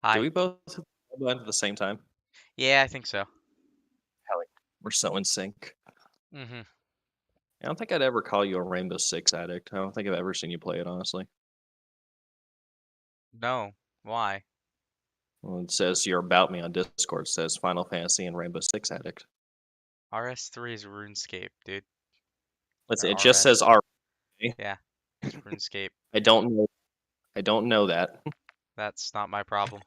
Do Hi. we both blend at the same time? Yeah, I think so. Hell yeah. We're so in sync. Mhm. I don't think I'd ever call you a Rainbow Six addict. I don't think I've ever seen you play it, honestly. No. Why? Well, it says you're about me on Discord. It says Final Fantasy and Rainbow Six addict. RS3 is RuneScape, dude. Listen, Or it just says RS. R. Yeah, it's RuneScape. I don't know. I don't know that. That's not my problem.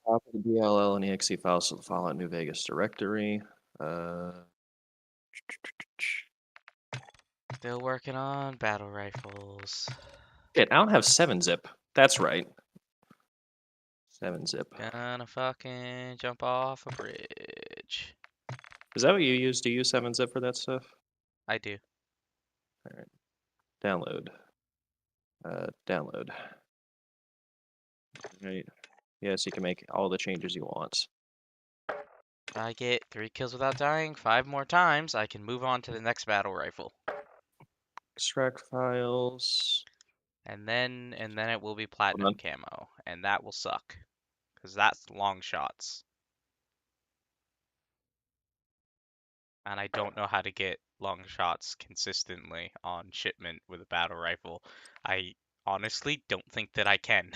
Copy the DLL and exe files to the Fallout New Vegas directory. Uh, Still working on battle rifles. Shit, I don't have 7-zip. That's right. 7-zip. Gonna fucking jump off a bridge. Is that what you use? Do you use 7-zip for that stuff? I do. All right. Download. Download. Right. Yes, you can make all the changes you want. If I get 3 kills without dying 5 more times, I can move on to the next battle rifle. Extract files. And then it will be Hold platinum on. camo. And that will suck. Because that's long shots. And I don't know how to get long shots consistently on shipment with a battle rifle. I honestly don't think that I can.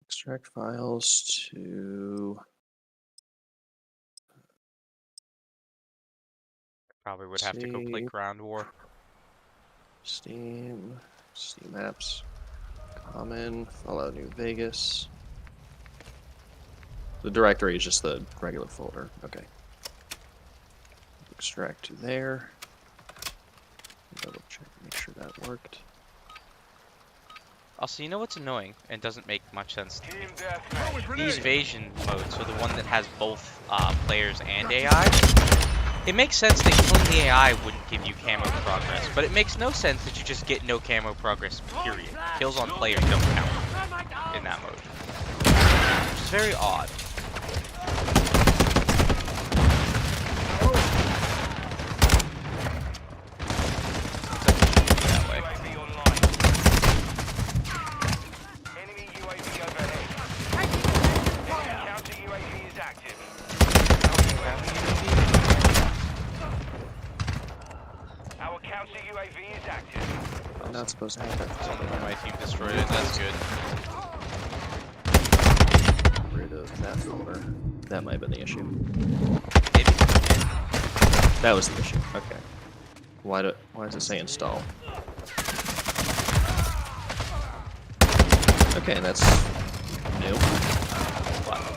Extract files to Probably would have to go play see Ground War. Steam apps, common, Fallout New Vegas. The directory is just the regular folder. Okay. Extract to there. Double check, make sure that worked. Also, you know what's annoying and doesn't make much sense to me? These evasion modes, so the one that has both players and AI, it makes sense that killing the AI wouldn't give you camo progress, but it makes no sense that you just get no camo progress, period. Kills on players don't count in that mode. Which is very odd. That way. Our counter UAV is active. I'm not supposed to have that. Someone on my team destroyed it, that's good. Get rid of that folder. That might have been the issue. Maybe. That was the issue. Okay. Why does it say install? Okay, that's new. Wow.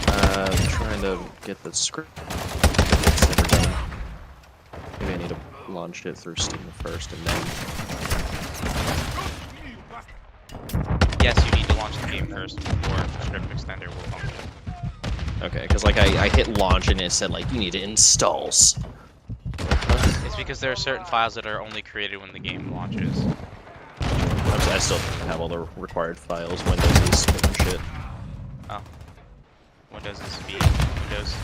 I'm trying to get the script simmer done. Maybe I need to launch it through Steam first and then. Yes, you need to launch the game first before the script extender will function. Okay, because like I hit launch and it said like you need to installs. It's because there are certain files that are only created when the game launches. I still have all the required files. Windows is and shit. Oh. Windows is speed. Windows.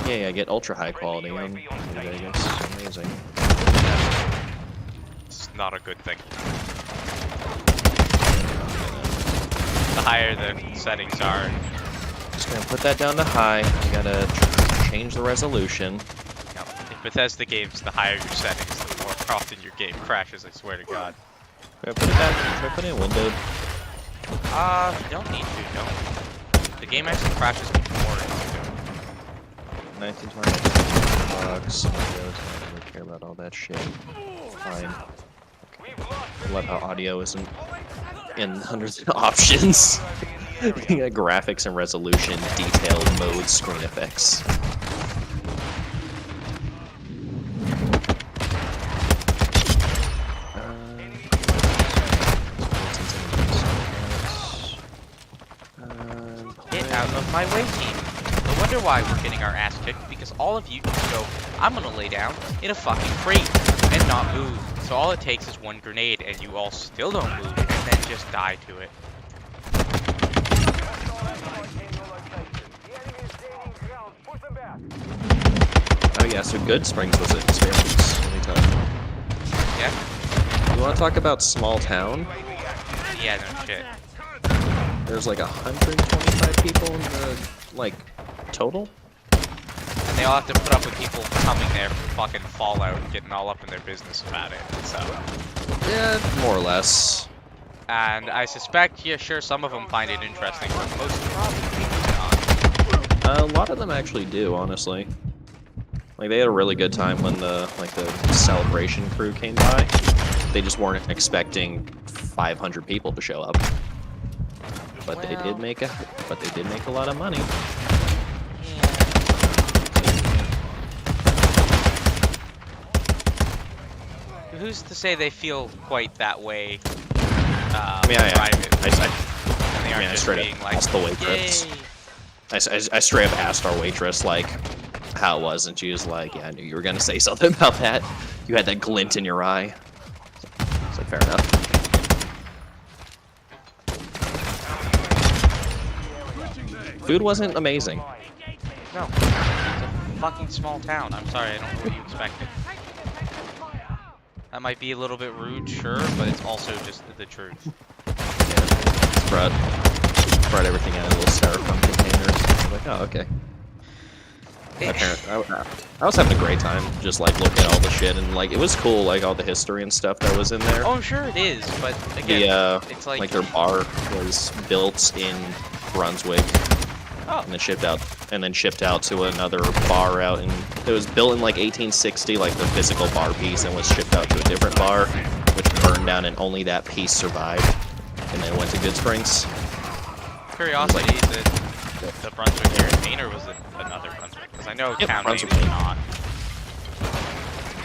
Yeah, I get ultra high quality on New Vegas. Amazing. It's not a good thing. The higher the settings are. Just gonna put that down to high. You gotta change the resolution. If Bethesda games, the higher your settings, the more often your game crashes, I swear to God. Should I put it back? Should I put it in windowed? You don't need to, don't. The game actually crashes before it's 1920 bucks. I don't really care about all that shit. Fine. Okay. I love how audio isn't in hundreds of options. You got graphics and resolution, detailed mode, screen effects. Get out of my way, team. No wonder why we're getting our ass kicked, because all of you just go, I'm gonna lay down in a fucking crate and not move. So all it takes is one grenade and you all still don't move and then just die to it. Oh yeah, so Good Springs was an experience. Let me tell you. Yeah? You want to talk about small town? Yeah, no shit. There's like 125 people in the, like, total? And they all have to put up with people coming there for fucking Fallout and getting all up in their business about it, so. Yeah, more or less. And I suspect, yeah, sure, some of them find it interesting, but most probably not. A lot of them actually do, honestly. Like, they had a really good time when the celebration crew came by. They just weren't expecting 500 people to show up. But they did make a lot of money. Who's to say they feel quite that way? I straight up asked the waitress. I straight up asked our waitress, like, how it was, and she was like, yeah, I knew you were gonna say something about that. You had that glint in your eye. It's like, fair enough. Food wasn't amazing. No. It's a fucking small town. I'm sorry, I don't know what you expected. That might be a little bit rude, sure, but it's also just the truth. Yeah. Brought everything out of little styrofoam containers. I was like, oh, okay. I was having a great time, just like looking at all the shit, and like it was cool, like all the history and stuff that was in there. Oh, I'm sure it is, but again, it's like their bar was built in Brunswick, and then shipped out to another bar out, and it was built in like 1860, like the physical bar piece, and was shipped out to a different bar, which burned down, and only that piece survived, and then went to Good Springs. Curiosity, the Brunswick here in Maine, or was it another Brunswick? Because I know town name is not.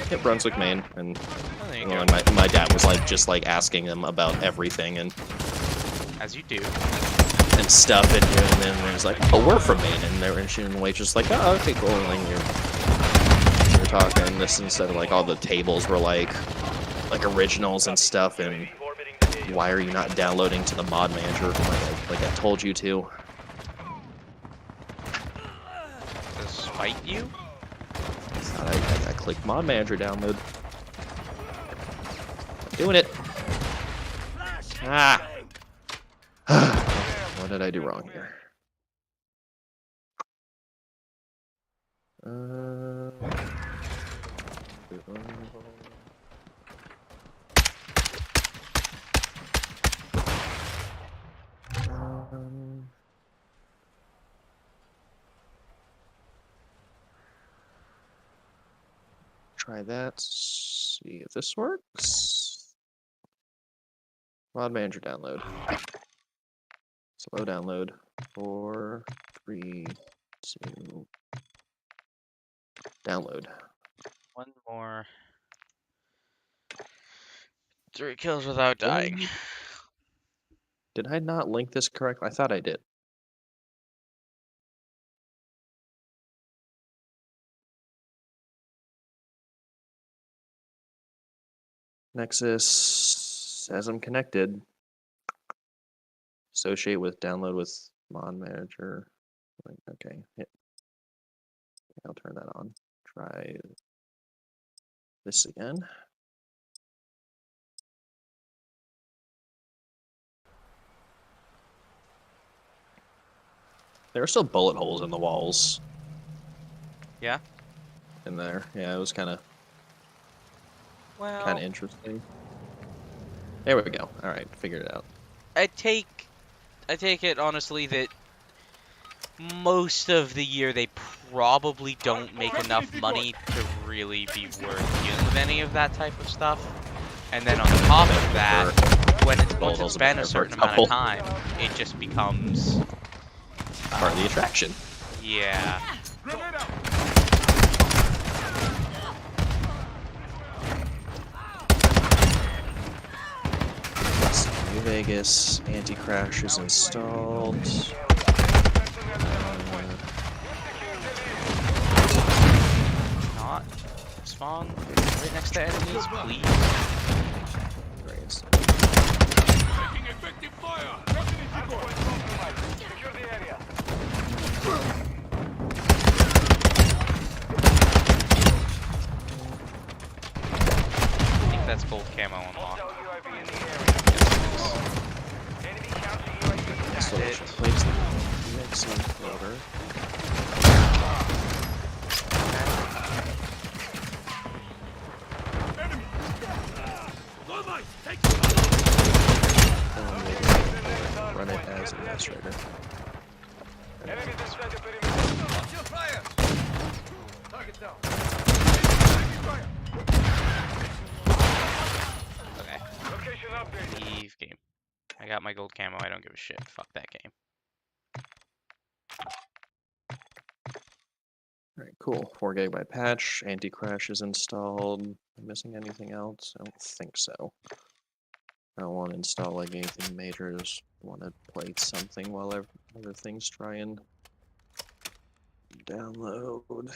Yep, Brunswick, Maine, and you know, my dad was like just like asking them about everything and as you do and stuff, and then it was like, oh, we're from Maine, and they were and the waitress like, oh, okay, cool, and then you're talking this instead of like all the tables were like originals and stuff, and why are you not downloading to the mod manager like I told you to? To spite you? I clicked mod manager download. Doing it. Ah. What did I do wrong here? Try that. See if this works. Mod manager download. Slow download. 4, 3, 2. Download. One more. 3 kills without dying. Did I not link this correctly? I thought I did. Nexus says I'm connected. Associate with download with mod manager. Okay, yeah. I'll turn that on. Try this again. There are still bullet holes in the walls. Yeah? In there. Yeah, it was kind of interesting. There we go. All right, figured it out. I take it honestly that most of the year they probably don't make enough money to really be worth dealing with any of that type of stuff. And then on top of that, once it's been a certain amount of time, it just becomes part of the attraction. Yeah. New Vegas anti-crash is installed. Not spawn right next to enemies, please. Taking effective fire. Secure the area. it. Place the mixing floater. Run it as administrator. Enemies inside the perimeter. Watch your fire! Target down. Okay. Location update. Leave game. I got my gold camo. I don't give a shit. Fuck that game. Alright, cool. 4 GB patch, anti-crash is installed. Am I missing anything else? I don't think so. I don't want to install like anything major, just want to play something while other things try and download.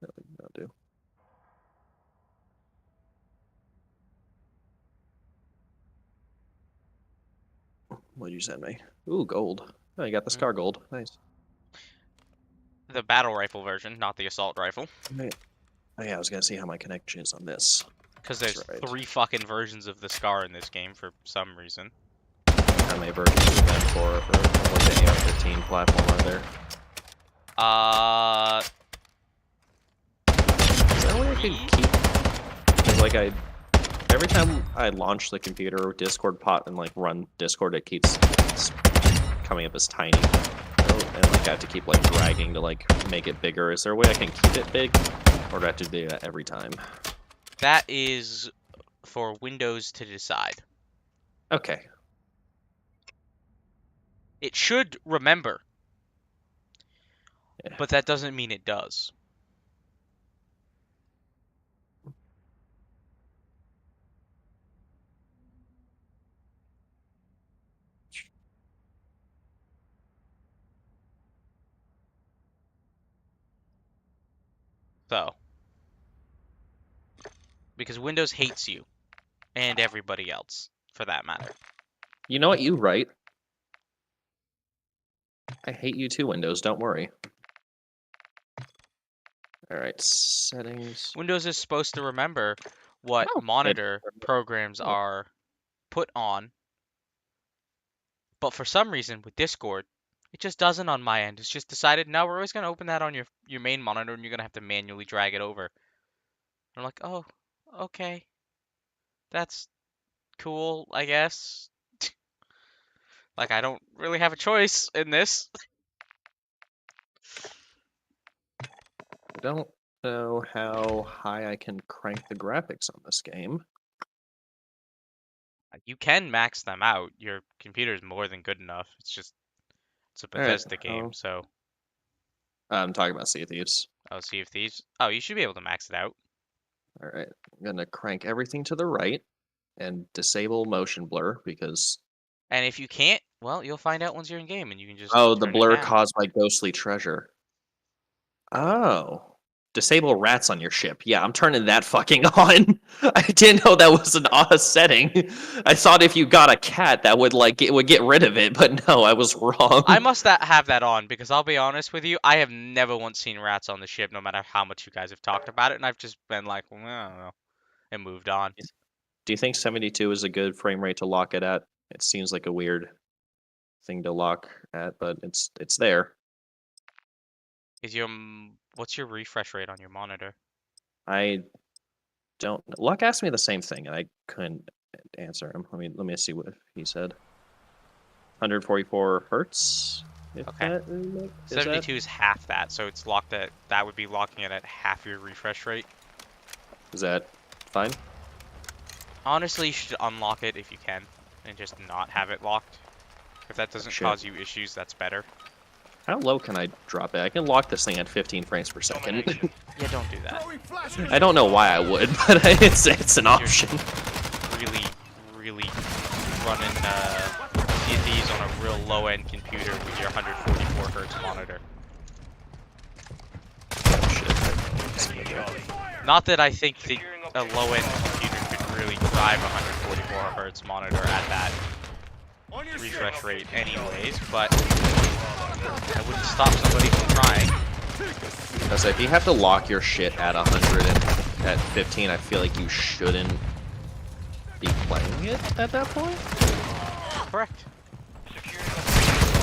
That'll do. What'd you send me? Ooh, gold. Oh, you got the Scar gold. Nice. The battle rifle version, not the assault rifle. Right. Oh yeah, I was gonna see how my connection is on this. Because there's That's right. 3 fucking versions of the Scar in this game for some reason. How many versions of M4 for what the AR-15 platform are there? Is there a way I could keep? Because like every time I launch the computer or Discord pot and like run Discord, it keeps coming up as tiny. And like I have to keep like dragging to like make it bigger. Is there a way I can keep it big, or do I have to do that every time? That is for Windows to decide. Okay. It should remember, Yeah. but that doesn't mean it does. So, because Windows hates you, and everybody else, for that matter. You know what? You right. I hate you too, Windows. Don't worry. All right, settings. Windows is supposed to remember what Oh, monitor programs Oh. are put on, but for some reason with Discord, it just doesn't on my end. It's just decided, no, we're always going to open that on your main monitor, and you're going to have to manually drag it over. And I'm like, oh, okay. That's cool, I guess. Like, I don't really have a choice in this. I don't know how high I can crank the graphics on this game. You can max them out. Your computer's more than good enough. It's a All right, Bethesda game, so. I'm talking about Sea of Thieves. Oh, Sea of Thieves. Oh, you should be able to max it out. All right, I'm gonna crank everything to the right and disable motion blur because And if you can't, well, you'll find out once you're in game, and you can just oh, the turn it blur down. caused by ghostly treasure. Oh. Disable rats on your ship. Yeah, I'm turning that fucking on. I didn't know that was an odd setting. I thought if you got a cat that would like it would get rid of it, but no, I was wrong. I must have that on, because I'll be honest with you, I have never once seen rats on the ship, no matter how much you guys have talked about it, and I've just been like, well, I don't know, and moved on. Do you think 72 is a good frame rate to lock it at? It seems like a weird thing to lock at, but it's there. What's your refresh rate on your monitor? I don't know. Luck asked me the same thing, and I couldn't answer him. Let me see what he said. 144 hertz. If Okay. that is 72 is half that, so it's locked at. That would be locking it at half your refresh rate. Is that fine? Honestly, you should unlock it if you can, and just not have it locked. If that doesn't Shit. cause you issues, that's better. How low can I drop it? I can lock this thing at 15 frames per second. Yeah, don't do that. I don't know why I would, but it's an option. Really running CFDs on a real low-end computer with your 144 hertz monitor. Not that I think a low-end computer could really drive a 144 hertz monitor at that refresh rate anyways, but I wouldn't stop somebody from trying. I was like, if you have to lock your shit at 100 at 15, I feel like you shouldn't be playing it at that point. Correct.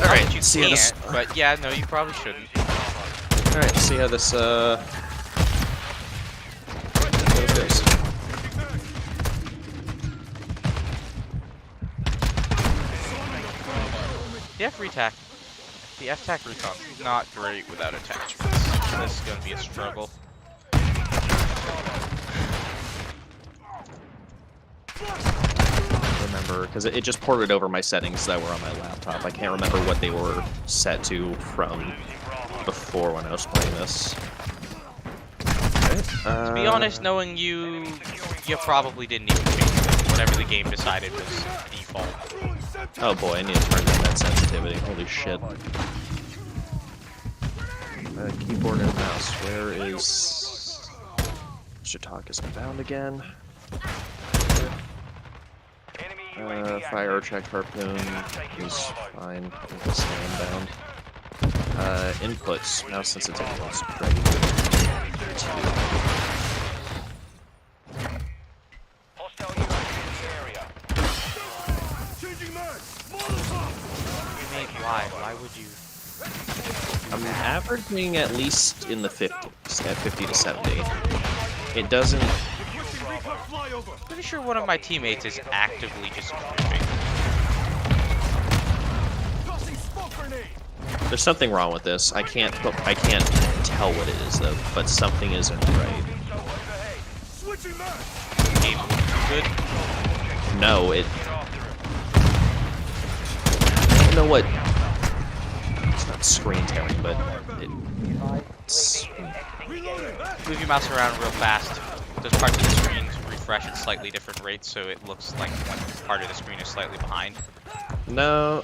All right, You see how this. can't, but yeah, no, you probably shouldn't. All right, see how this goes. The F-Retac. The F-Tac Recon, not great without attachments. This is going to be a struggle. Remember, because it just ported over my settings that were on my laptop. I can't remember what they were set to from before when I was playing this. Okay, To be honest, knowing you probably didn't even change it. Whatever the game decided was default. Oh boy, I need to turn down that sensitivity. Holy shit. Keyboard and mouse. Where is Mr. Talk is bound again? Fire check harpoon is fine. I think it's staying bound. Inputs. Mouse sensitivity is ready. Why would you? I'm averaging at least in the 50s, at 50 to 70. It doesn't. Pretty sure one of my teammates is actively just goofing. There's something wrong with this. I can't tell what it is though, but something isn't right. Game good. No, it. I don't know what. It's not screen tearing, but it's. Move your mouse around real fast. Those parts of the screen refresh at slightly different rates, so it looks like one part of the screen is slightly behind. No,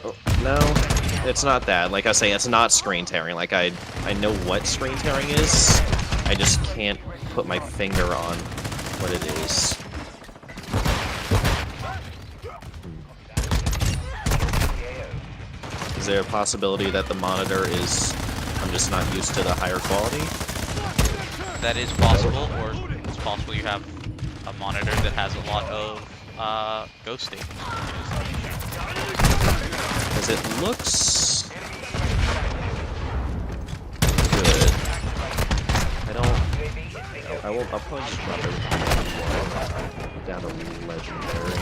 it's not that. Like I say, it's not screen tearing. Like I know what screen tearing is. I just can't put my finger on what it is. Is there a possibility that the monitor is... I'm just not used to the higher quality? That is possible, or it's possible you have a monitor that has a lot of ghosting. Because it looks... good. I'll probably just drop everything down to legendary.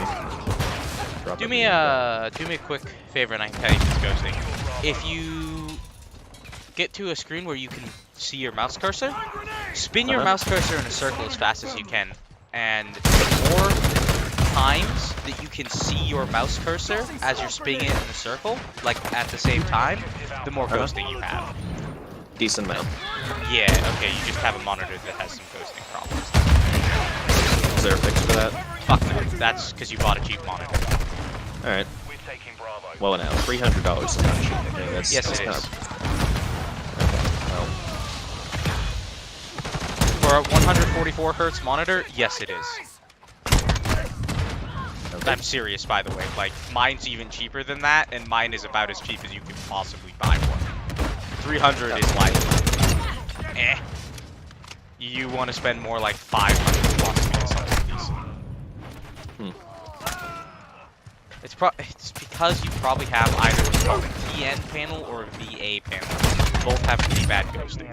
Do me a quick favor and I can tell you if it's ghosting. If you get to a screen where you can see your mouse cursor, spin your mouse cursor in a circle as fast as you can. And the more times that you can see your mouse cursor as you're spinning it in a circle, like at the same time, the more ghosting you have. Decent amount. Yeah, okay, you just have a monitor that has some ghosting problems. Is there a fix for that? Fuck no, that's because you bought a cheap monitor. Alright. Well, now, $300 is not cheap. Okay, that's, yes, that's it is. Okay, well. For a 144 hertz monitor, yes, it is. Okay. I'm serious, by the way. Like, mine's even cheaper than that, and mine is about as cheap as you could possibly buy one. 300 is like, eh. You want to spend more like 500 bucks to get something decent. It's because you probably have either what's called a TN panel or a VA panel. Both have pretty bad ghosting.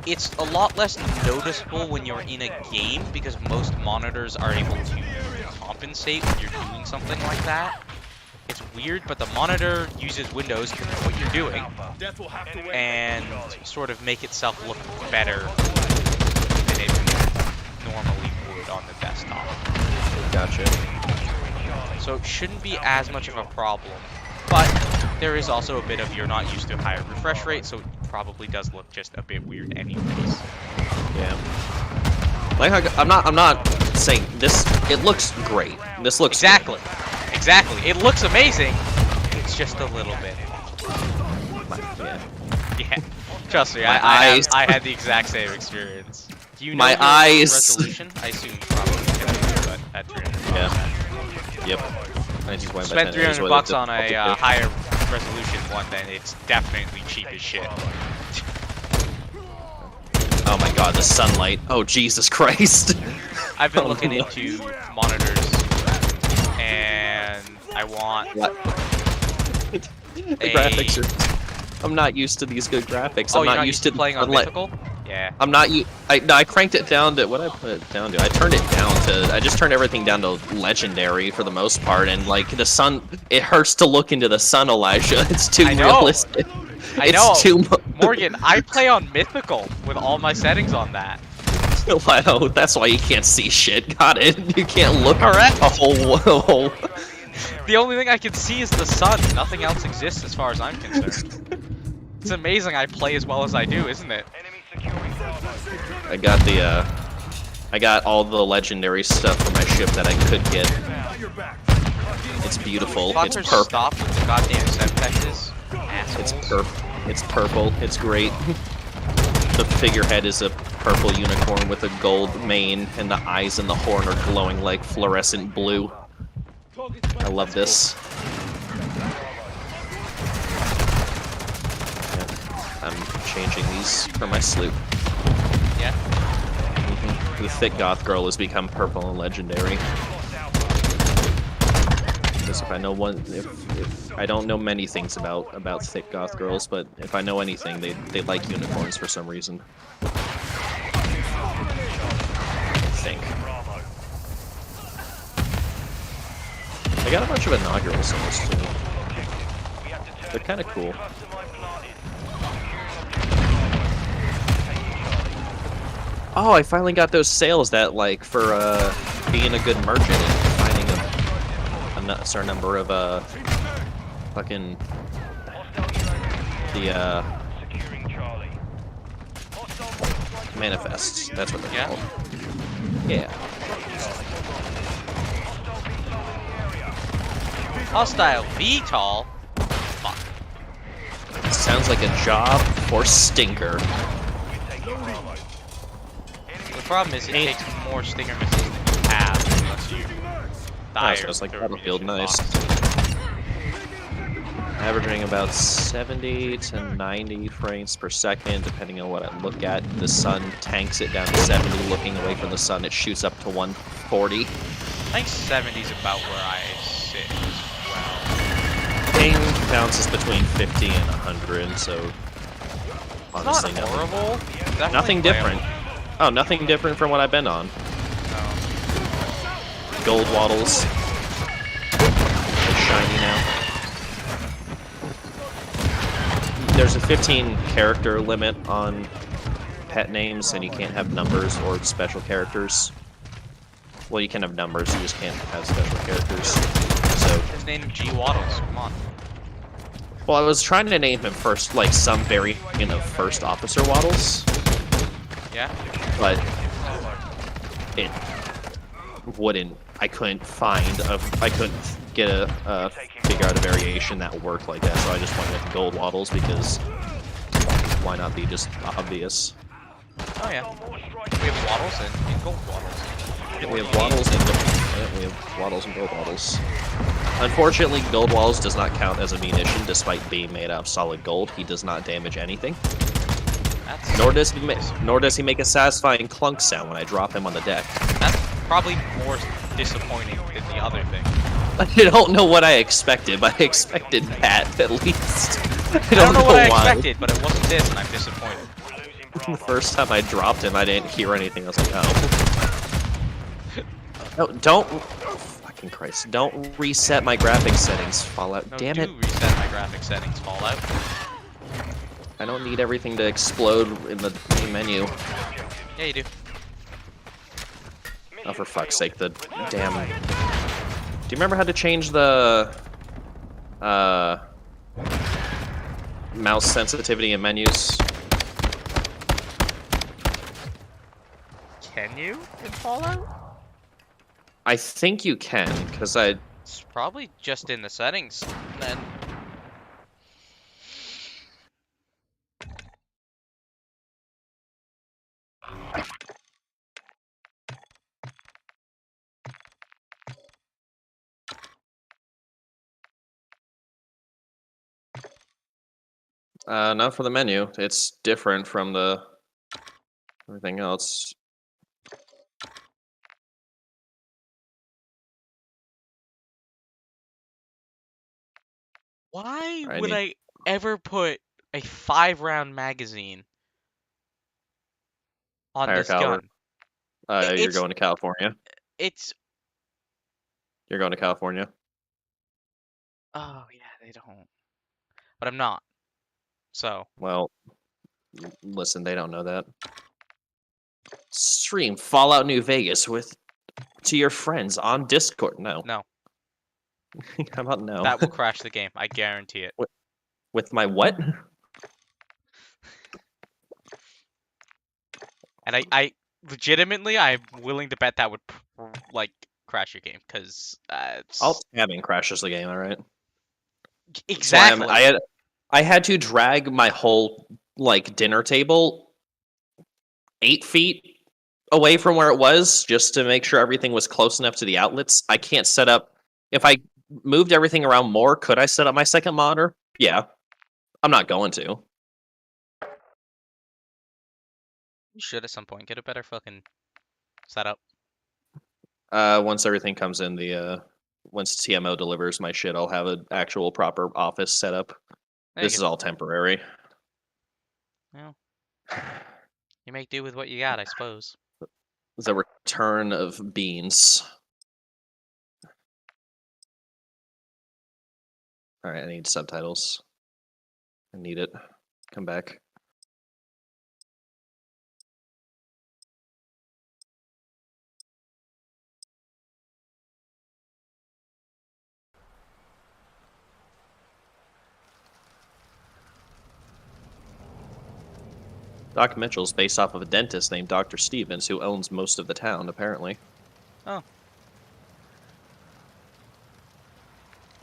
It's a lot less noticeable when you're in a game because most monitors are able to compensate when you're doing something like that. It's weird, but the monitor uses Windows to know what you're doing and sort of make itself look better than it normally would on the desktop. Gotcha. So it shouldn't be as much of a problem, but there is also a bit of you're not used to a higher refresh rate, so it probably does look just a bit weird anyways. Yeah. Like I'm not saying this. It looks great. This looks exactly. Exactly. It looks amazing. It's just a little bit. Yeah. Yeah. Trust me, My I eyes. had the exact same experience. Do you know My your eyes. resolution? I assume you probably can, but at 300. Yeah. Yep. I just went by Spent 10. Here's what $300 the on a default higher resolution one, then it's definitely cheap as shit. Oh my god, the sunlight. Oh Jesus Christ. I've been Oh, looking no. into monitors, and I want What? The graphics are... I'm not used to these good graphics. Oh, I'm you're not used to playing on Mythical? Yeah. I'm not I cranked it down to what I put it down to. I turned it down to I just turned everything down to legendary for the most part, and like the sun, it hurts to look into the sun, Elijah. It's too I know. realistic. I know. It's too Morgan, I play on Mythical with all my settings on that. Wow, that's why you can't see shit. Got it. You can't look Correct. a whole The only thing I can see is the sun. Nothing else exists as far as I'm concerned. It's amazing I play as well as I do, isn't it? I got all the legendary stuff for my ship that I could get. It's beautiful. It's Fuckers, purple. stop with the goddamn subtexts. It's purple. It's great. The figurehead is a purple unicorn with a gold mane, and the eyes and the horn are glowing like fluorescent blue. I love this. Yeah, I'm changing these for my sloop. Yeah. The thick goth girl has become purple and legendary. Because if I know if I don't know many things about thick goth girls, but if I know anything, they like unicorns for some reason. I think. I got a bunch of inaugurals in this too. They're kind of cool. Oh, I finally got those sales that like for being a good merchant and finding a certain number of fucking the manifests. That's what they're called. Yeah. Hostile VTOL? Fuck. Sounds like a job for Stinker. The problem is it takes more Stinger missiles than you have unless you die. So it's like or Battlefield, nice. box. Averaging about 70 to 90 frames per second, depending on what I look at. The sun tanks it down to 70. Looking away from the sun, it shoots up to 140. I think 70 is about where I sit as well. Game bounces between 50 and 100, so honestly, It's not horrible. Definitely nothing different. playable. Oh, nothing different from what I've been on. No. Gold waddles. They're shiny now. There's a 15 character limit on pet names, and you can't have numbers or special characters. Well, you can have numbers, you just can't have special characters. So, His name G Waddles. Come on. well, I was trying to name him first, like some variant of First Officer Waddles, Yeah. but it wouldn't. I couldn't get a figure out a variation that worked like that, so I just went with Gold Waddles because why not be just obvious? Oh yeah. We have Waddles and Gold Waddles. We have Waddles and Gold Waddles. Unfortunately, Gold Waddles does not count as a munition, despite being made out of solid gold. He does not damage anything. That's Nor does he make a satisfying clunk sound when I drop him on the deck. That's probably more disappointing than the other thing. I don't know what I expected, but I expected that at least. I don't know what I why. expected, but it wasn't this, and I'm disappointed. The first time I dropped him, I didn't hear anything. I was like, oh. No, don't. Oh, fucking Christ. Don't reset my graphics settings, Fallout. No, Damn do it. reset my graphic settings, Fallout. I don't need everything to explode in the main menu. Yeah, you do. Oh, for fuck's sake, the damn... Do you remember how to change the... mouse sensitivity in menus? Can you in Fallout? I think you can, because I... It's probably just in the settings, then. Not for the menu. It's different from the everything else. Why I would need I ever put a 5-round magazine on higher this caliber. gun? I- You're It's going to California. it's You're going to California. oh yeah, they don't. But I'm not. So, Well, listen, they don't know that. Stream Fallout New Vegas with to your friends on Discord. No. no. How about no? That will crash the game. I guarantee it. With my what? And I legitimately, I'm willing to bet that would like crash your game because Alt tabbing crashes the game. All right. exactly. I had to drag my whole like dinner table 8 feet away from where it was just to make sure everything was close enough to the outlets. I can't set up. If I moved everything around more, could I set up my second monitor? Yeah. I'm not going to. You should at some point get a better fucking setup. Once everything comes in, once TMO delivers my shit, I'll have an actual proper office setup. There you This go. is all temporary. Well, you make do with what you got, I suppose. The return of beans. Alright, I need subtitles. I need it. Come back. Doc Mitchell's based off of a dentist named Dr. Stevens, who owns most of the town, apparently. Oh.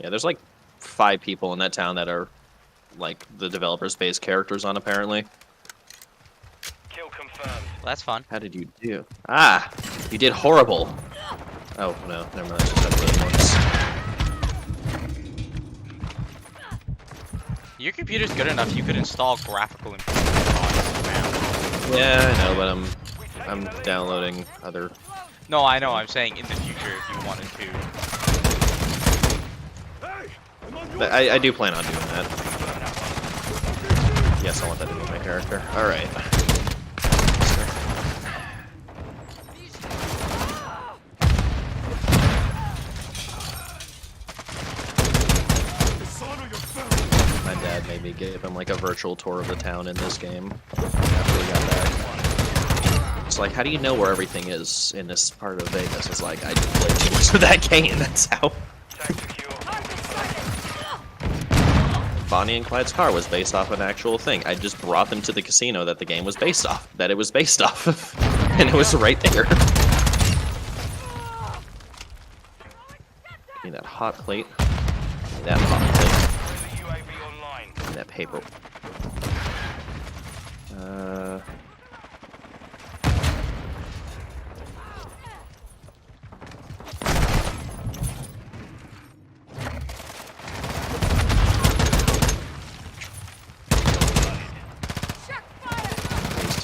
Yeah, there's like 5 people in that town that are like the developers base characters on, apparently. Kill confirmed. Well, that's fun. How did you do? Ah! You did horrible! Oh, no, never mind. I just have the ones. Your computer's good enough, you could install graphical improvements on it now. Yeah, I know, but I'm downloading other... No, I know, I'm saying in the future if you wanted to. I do plan on doing that. Yes, I want that to be my character. Alright. My dad made me give him like a virtual tour of the town in this game after we got back. It's like, how do you know where everything is in this part of Vegas? It's like, I just played too much of that game, that's how. Bonnie and Clyde's car was based off an actual thing. I just brought them to the casino that the game was based off, that it was based off of. And it was right there. Give me that hot plate. Give me that hot plate. UAV online. Give me that paper.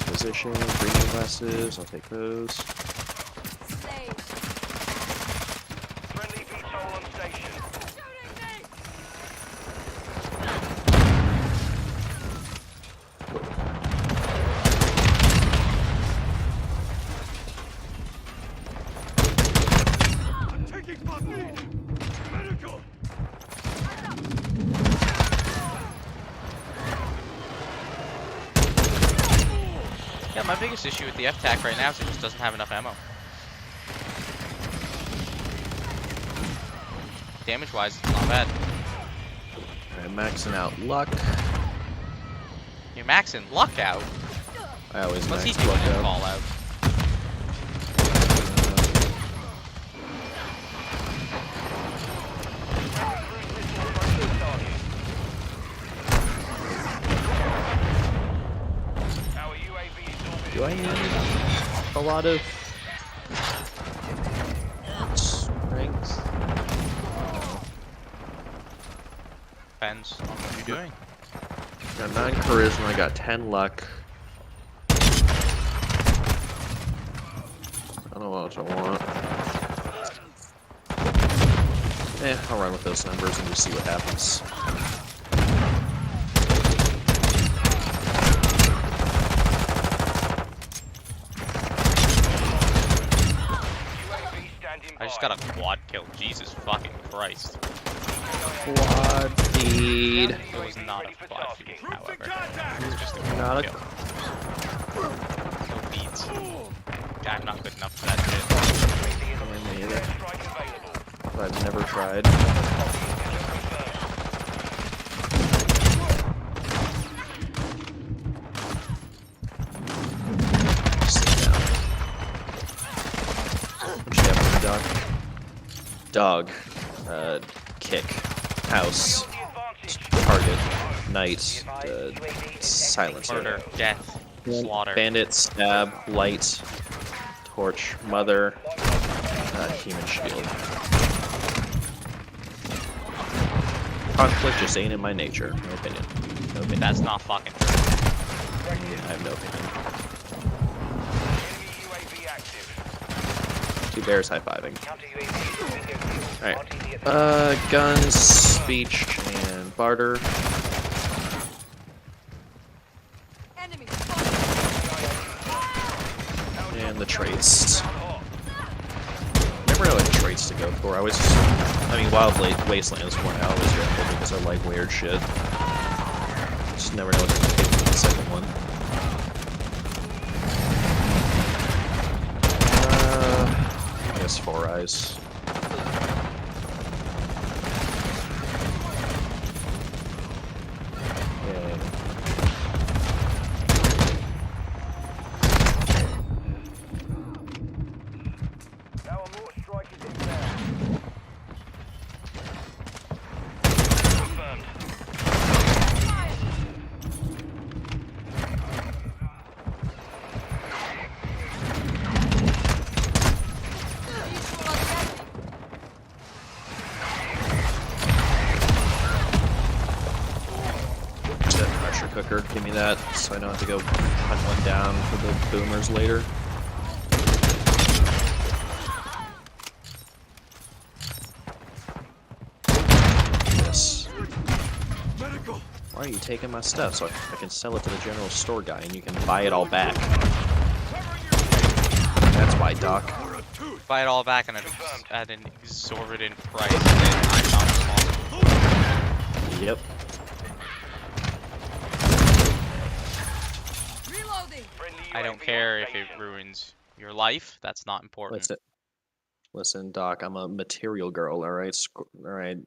Position, breathing glasses, I'll take those. Friendly VTOL on station. Taking fire! Medical! Yeah, my biggest issue with the F-TAC right now is it just doesn't have enough ammo. Damage-wise, it's not bad. Alright, maxing out luck. You're maxing luck out. I always What's he max doing luck in out. Fallout? Our UAV is orbiting. Do I need a lot of strength? Depends on what you're doing. Got 9 charisma, I got 10 luck. I don't know what else I want. I'll run with those numbers and just see what happens. UAV standing by. I just got a quad kill. Jesus fucking Christ. Quad feed. It was not a quad feed, however. It was just a Not quad a- kill. No beats. I'm not good enough for that shit. Me either. Strike available. I've never tried. Sit down. What you have for the dog? Dog. Kick. House. Target. Night. Silencer. Murder, death, slaughter. Bandit. Stab. Light. Torch. Mother. Human shield. Conflict just ain't in my nature. No opinion. No opinion. That's not fucking true. I have no opinion. Enemy UAV active. 2 bears high-fiving. Counter UAV. Alright. Guns, speech, and barter. Enemy. And the traits. Never know what traits to go for. I always, Wild Wasteland is one I always go for because I like weird shit. Just never know what to pick for the second one. I guess 4 Eyes. Yay. Our mortar strike is inbound. Confirmed. That pressure cooker, give me that, so I don't have to go hunt one down for the boomers later. Yes. Medical. Why are you taking my stuff so I can sell it to the general store guy and you can buy it all back? That's why, Doc. Or a tooth. Buy it all back at an exorbitant price, and I'm not responsible. Yep. Reloading. Friendly I don't UAV care on if it station. ruins your life. That's not important. Listen, Doc, I'm a material girl, alright? Alright.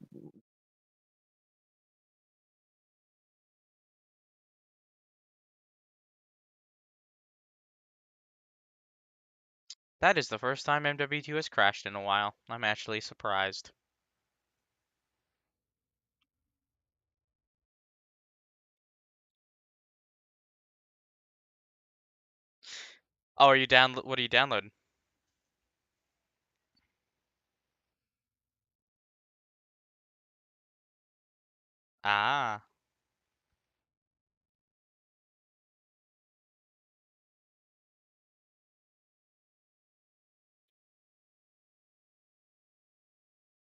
That is the first time MW2 has crashed in a while. I'm actually surprised. Oh, are you down? What are you downloading? Ah.